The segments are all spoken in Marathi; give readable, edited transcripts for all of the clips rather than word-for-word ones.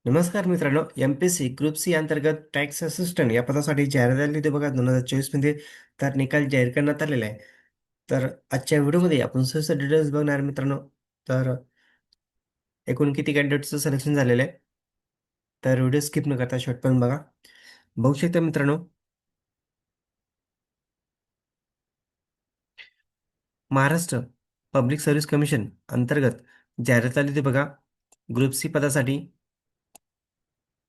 नमस्कार मित्रांनो, एम-पी-एस-सी ग्रुप सी अंतर्गत टॅक्स असिस्टंट या पदासाठी जाहिरात आली होती बघा 2024 मध्ये. तर निकाल जाहीर करण्यात आलेला आहे. तर आजच्या व्हिडिओमध्ये आपण सविस्तर डिटेल्स बघणार मित्रांनो. तर एकूण किती कॅन्डिडेटचं सिलेक्शन झालेलं आहे, तर व्हिडिओ स्किप न करता शेवटपर्यंत बघा. बघू शकता मित्रांनो, महाराष्ट्र पब्लिक सर्व्हिस कमिशन अंतर्गत जाहिरात आली होती बघा. ग्रुप सी पदासाठी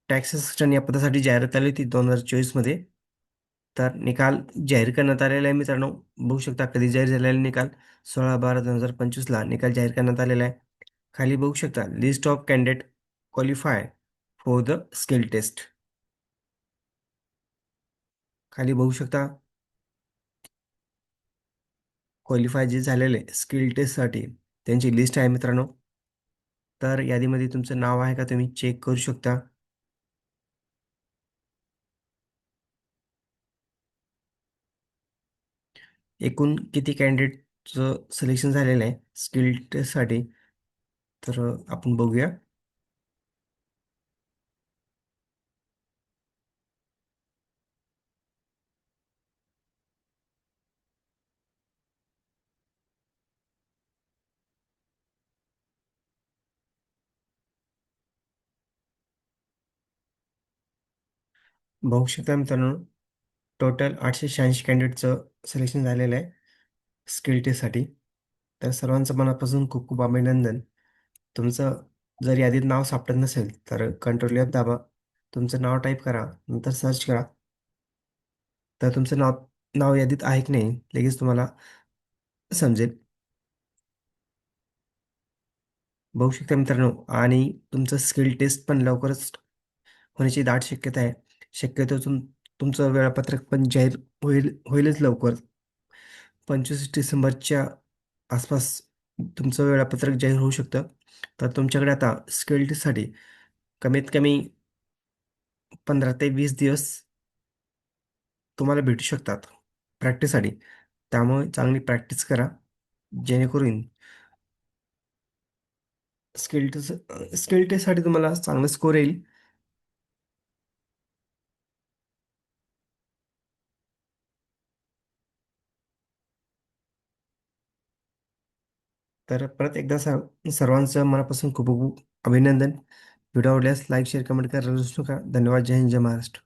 टॅक्स असिस्टंट या पदासाठी जाहिरात आली होती 2024 मध्ये. तर निकाल जाहीर करण्यात आलेला आहे मित्रांनो. बघू शकता कधी जाहीर झालेला निकाल 16/12/2025 निकाल जाहीर करण्यात आलेला आहे. खाली बघू शकता list of candidate qualify for the skill test. खाली बघू शकता क्वालिफाय जे झालेले स्किल टेस्टसाठी त्यांची लिस्ट आहे मित्रांनो. तर यादीमध्ये तुमचं नाव आहे का तुम्ही चेक करू शकता. एकूण किती कॅन्डिडेटचं सिलेक्शन झालेलं आहे स्किल टेस्टसाठी, तर आपण बघूया. बघू शकता मित्रांनो, टोटल 886 कॅन्डिडेटचं सिलेक्शन झालेलं आहे स्किल टेस्टसाठी. तर सर्वांचं मनापासून खूप खूप अभिनंदन. तुमचं जर यादीत नाव सापडत नसेल तर कंट्रोल F दाबा, तुमचं नाव टाईप करा, नंतर सर्च करा. तर तुमचं नाव नाव यादीत आहे की नाही लगेच तुम्हाला समजेल. बघू शकता मित्रांनो, आणि तुमचं स्किल टेस्ट पण लवकरच होण्याची दाट शक्यता आहे. शक्यतो तुमचं वेळापत्रक पण जाहीर होईलच लवकर. 25 डिसेंबरच्या आसपास तुमचं वेळापत्रक जाहीर होऊ शकतं. तर तुमच्याकडे आता स्किल टेस्टसाठी कमीत कमी 15 ते 20 दिवस तुम्हाला भेटू शकतात प्रॅक्टिससाठी. त्यामुळे चांगली प्रॅक्टिस करा, जेणेकरून स्किल टेस्टसाठी तुम्हाला चांगला स्कोर येईल. तर परत एकदा सर्वांचं मनापासून खूप खूप अभिनंदन. व्हिडिओ आवडल्यास लाईक शेअर कमेंट करायला विसरू नका. धन्यवाद. जय हिंद, जय महाराष्ट्र.